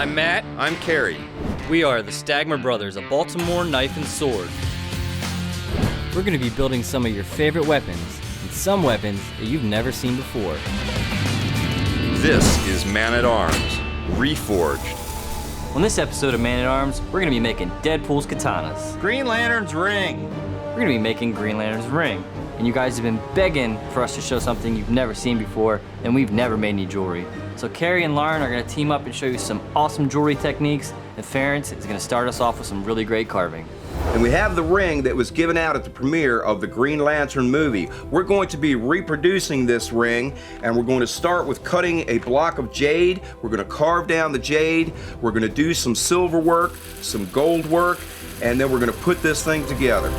I'm Matt. I'm Kerry. We are the Stagmer brothers of Baltimore Knife and Sword. We're going to be building some of your favorite weapons, and some weapons that you've never seen before. This is Man-at-Arms, Reforged. On this episode of Man-at-Arms, we're going to be making Deadpool's katanas. Green Lantern's ring. We're going to be making Green Lantern's ring. And you guys have been begging for us to show something you've never seen before, and we've never made any jewelry. So Kerry and Lauren are going to team up and show you some awesome jewelry techniques, and Ferenc is going to start us off with some really great carving. And we have the ring that was given out at the premiere of the Green Lantern movie. We're going to be reproducing this ring, and we're going to start with cutting a block of jade. We're going to carve down the jade. We're going to do some silver work, some gold work, and then we're going to put this thing together.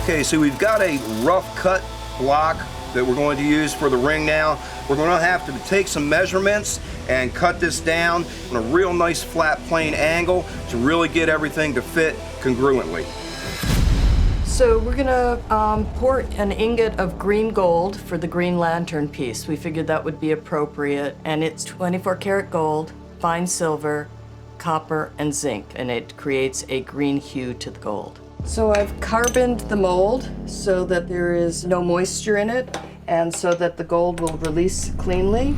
Okay, so we've got a rough cut block that we're going to use for the ring now. We're going to have to take some measurements and cut this down on a real nice flat plane angle to really get everything to fit congruently. So we're gonna pour an ingot of green gold for the Green Lantern piece. We figured that would be appropriate, and it's 24 karat gold, fine silver, copper, and zinc, and it creates a green hue to the gold. So I've carboned the mold so that there is no moisture in it and so that the gold will release cleanly.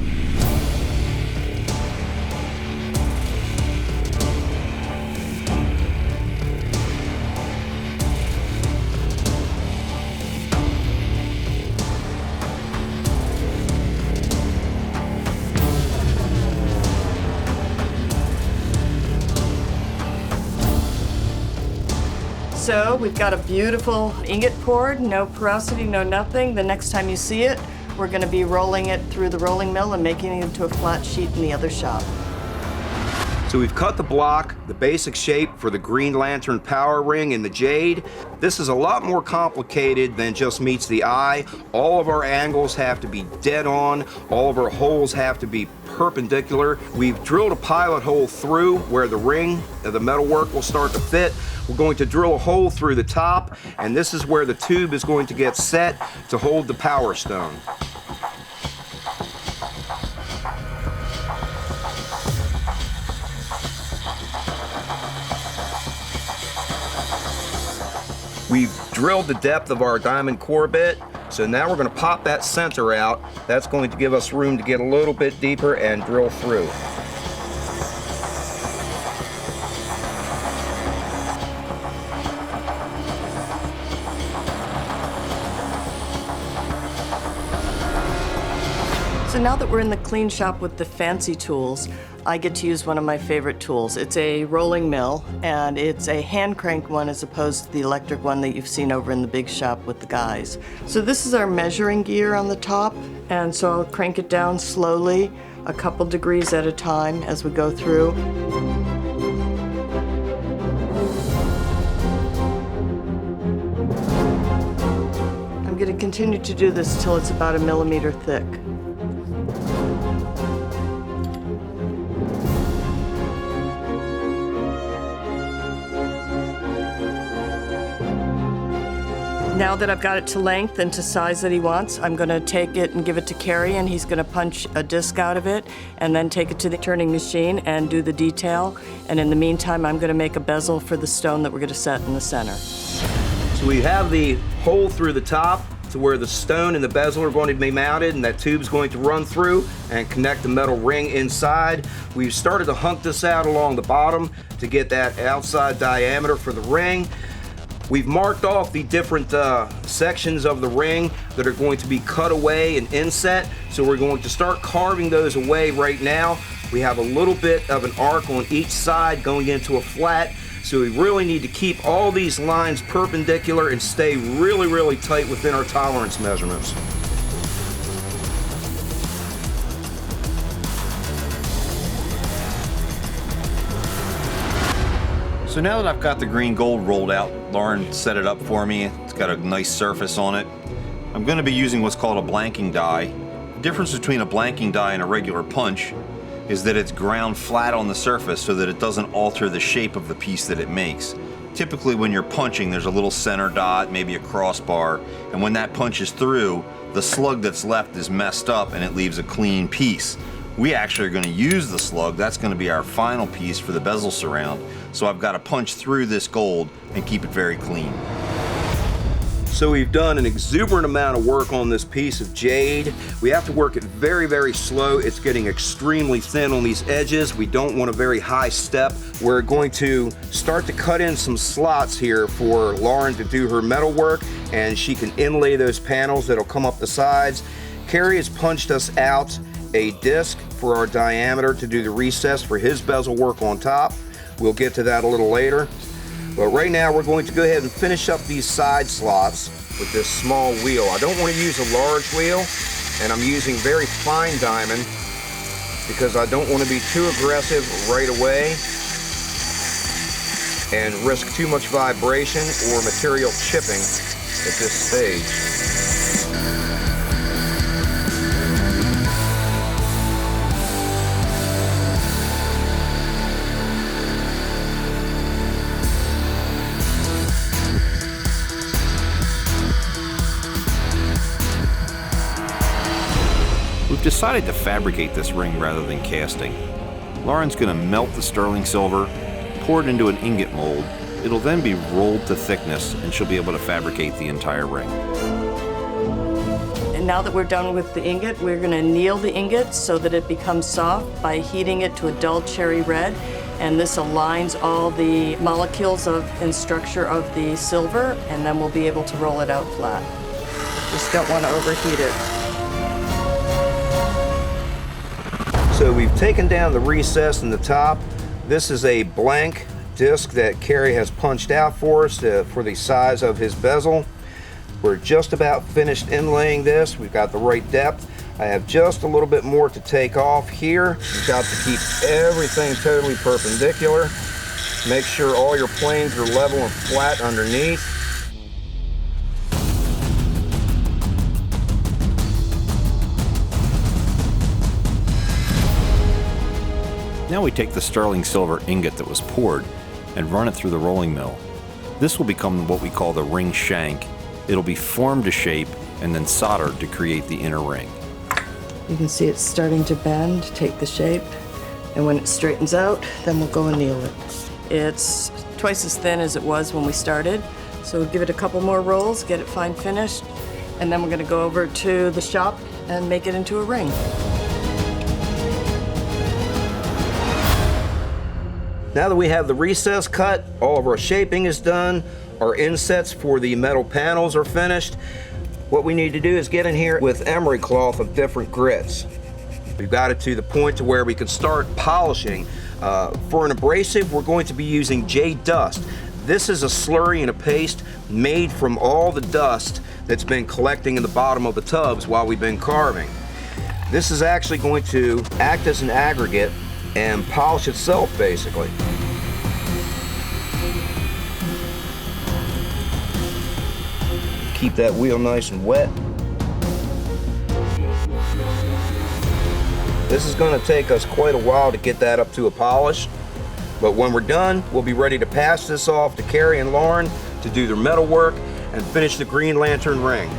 So we've got a beautiful ingot poured, no porosity, no nothing. The next time you see it, we're going to be rolling it through the rolling mill and making it into a flat sheet in the other shop. So we've cut the block, the basic shape for the Green Lantern power ring in the jade. This is a lot more complicated than just meets the eye. All of our angles have to be dead on. All of our holes have to be perpendicular. We've drilled a pilot hole through where the ring, the metalwork will start to fit. We're going to drill a hole through the top, and this is where the tube is going to get set to hold the power stone. We've drilled the depth of our diamond core bit, so now we're going to pop that center out. That's going to give us room to get a little bit deeper and drill through. So now that we're in the clean shop with the fancy tools, I get to use one of my favorite tools. It's a rolling mill, and it's a hand crank one as opposed to the electric one that you've seen over in the big shop with the guys. So this is our measuring gear on the top, and so I'll crank it down slowly, a couple degrees at a time as we go through. I'm going to continue to do this till it's about 1 millimeter thick. Now that I've got it to length and to size that he wants, I'm going to take it and give it to Kerry, and he's going to punch a disc out of it and then take it to the turning machine and do the detail. And in the meantime, I'm going to make a bezel for the stone that we're going to set in the center. So we have the hole through the top to where the stone and the bezel are going to be mounted, and that tube's going to run through and connect the metal ring inside. We've started to hunk this out along the bottom to get that outside diameter for the ring. We've marked off the different sections of the ring that are going to be cut away and inset, so we're going to start carving those away right now. We have a little bit of an arc on each side going into a flat, so we really need to keep all these lines perpendicular and stay really, really tight within our tolerance measurements. So now that I've got the green gold rolled out, Lauren set it up for me. It's got a nice surface on it. I'm going to be using what's called a blanking die. The difference between a blanking die and a regular punch is that it's ground flat on the surface so that it doesn't alter the shape of the piece that it makes. Typically when you're punching, there's a little center dot, maybe a crossbar, and when that punches through, the slug that's left is messed up and it leaves a clean piece. We actually are going to use the slug. That's going to be our final piece for the bezel surround. So I've got to punch through this gold and keep it very clean. So we've done an exuberant amount of work on this piece of jade. We have to work it very, very slow. It's getting extremely thin on these edges. We don't want a very high step. We're going to start to cut in some slots here for Lauren to do her metal work, and she can inlay those panels that'll come up the sides. Kerry has punched us out a disc for our diameter to do the recess for his bezel work on top. We'll get to that a little later. But right now we're going to go ahead and finish up these side slots with this small wheel. I don't want to use a large wheel, and I'm using very fine diamond because I don't want to be too aggressive right away and risk too much vibration or material chipping at this stage. We've decided to fabricate this ring rather than casting. Lauren's going to melt the sterling silver, pour it into an ingot mold. It'll then be rolled to thickness and she'll be able to fabricate the entire ring. And now that we're done with the ingot, we're going to anneal the ingot so that it becomes soft by heating it to a dull cherry red. And this aligns all the molecules and structure of the silver, and then we'll be able to roll it out flat. Just don't want to overheat it. So we've taken down the recess in the top. This is a blank disc that Kerry has punched out for us for the size of his bezel. We're just about finished inlaying this. We've got the right depth. I have just a little bit more to take off here. You've got to keep everything totally perpendicular. Make sure all your planes are level and flat underneath. Now we take the sterling silver ingot that was poured and run it through the rolling mill. This will become what we call the ring shank. It'll be formed to shape and then soldered to create the inner ring. You can see it's starting to bend, take the shape, and when it straightens out, then we'll go anneal it. It's twice as thin as it was when we started, so we'll give it a couple more rolls, get it fine finished, and then we're going to go over to the shop and make it into a ring. Now that we have the recess cut, all of our shaping is done, our insets for the metal panels are finished. What we need to do is get in here with emery cloth of different grits. We've got it to the point to where we can start polishing. For an abrasive, we're going to be using jade dust. This is a slurry and a paste made from all the dust that's been collecting in the bottom of the tubs while we've been carving. This is actually going to act as an aggregate and polish itself, basically. Keep that wheel nice and wet. This is going to take us quite a while to get that up to a polish, but when we're done, we'll be ready to pass this off to Kerry and Lauren to do their metal work and finish the green lantern ring.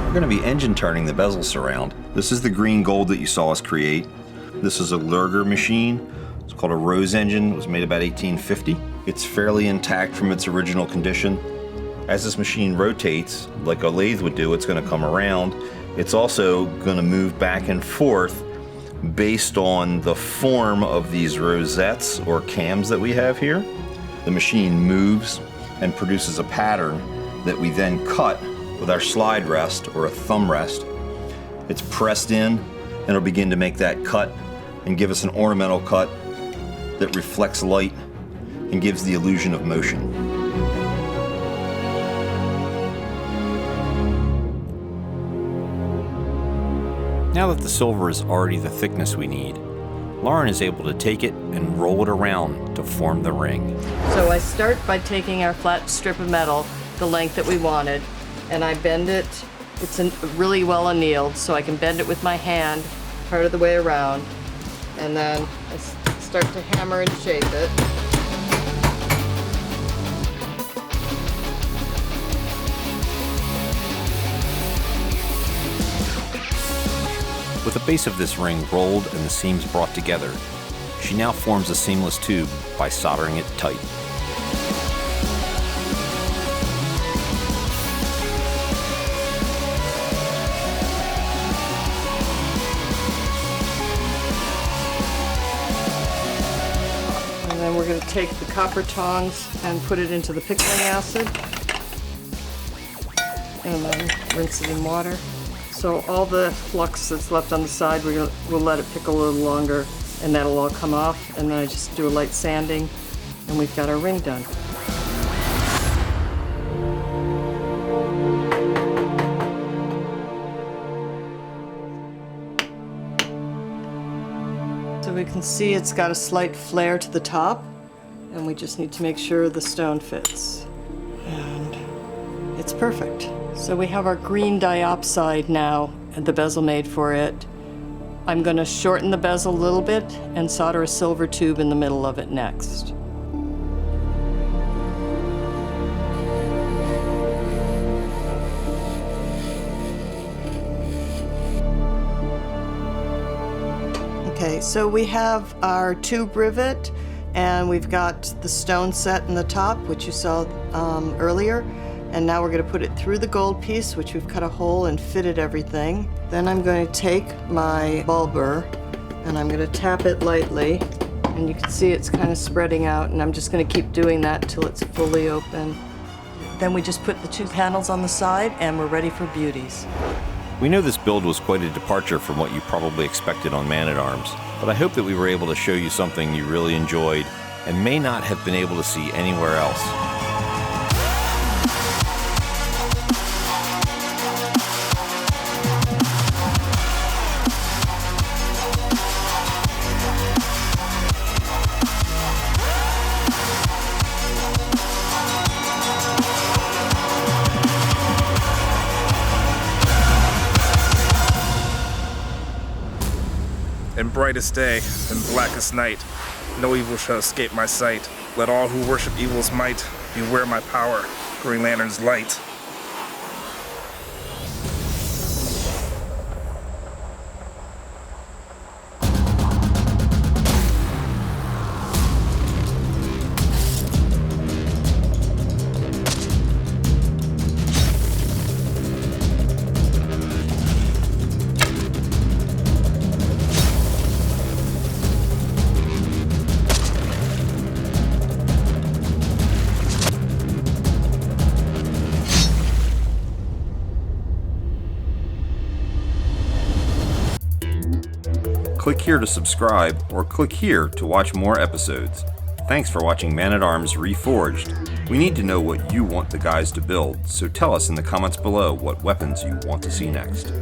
We're going to be engine turning the bezel surround. This is the green gold that you saw us create. This is a Lurger machine. It's called a Rose engine. It was made about 1850. It's fairly intact from its original condition. As this machine rotates, like a lathe would do, it's going to come around. It's also going to move back and forth based on the form of these rosettes or cams that we have here. The machine moves and produces a pattern that we then cut with our slide rest or a thumb rest. It's pressed in and it'll begin to make that cut and give us an ornamental cut that reflects light and gives the illusion of motion. Now that the silver is already the thickness we need, Lauren is able to take it and roll it around to form the ring. So I start by taking our flat strip of metal, the length that we wanted, and I bend it. It's really well annealed, so I can bend it with my hand part of the way around, and then I start to hammer and shape it. With the base of this ring rolled and the seams brought together, she now forms a seamless tube by soldering it tight. And then we're going to take the copper tongs and put it into the pickling acid, and then rinse it in water. So all the flux that's left on the side, we'll let it pickle a little longer, and that'll all come off. And then I just do a light sanding, and we've got our ring done. So we can see it's got a slight flare to the top, and we just need to make sure the stone fits. And it's perfect. So we have our green diopside now, and the bezel made for it. I'm going to shorten the bezel a little bit and solder a silver tube in the middle of it next. Okay, so we have our tube rivet, and we've got the stone set in the top, which you saw earlier. And now we're going to put it through the gold piece, which we've cut a hole and fitted everything. Then I'm going to take my ball burr and I'm going to tap it lightly. And you can see it's kind of spreading out, and I'm just going to keep doing that until it's fully open. Then we just put the two panels on the side and we're ready for beauties. We know this build was quite a departure from what you probably expected on Man-at-Arms, but I hope that we were able to show you something you really enjoyed and may not have been able to see anywhere else. In brightest day, in blackest night, no evil shall escape my sight. Let all who worship evil's might beware my power, Green Lantern's light. Click here to subscribe, or click here to watch more episodes. Thanks for watching Man-at-Arms Reforged. We need to know what you want the guys to build, so tell us in the comments below what weapons you want to see next.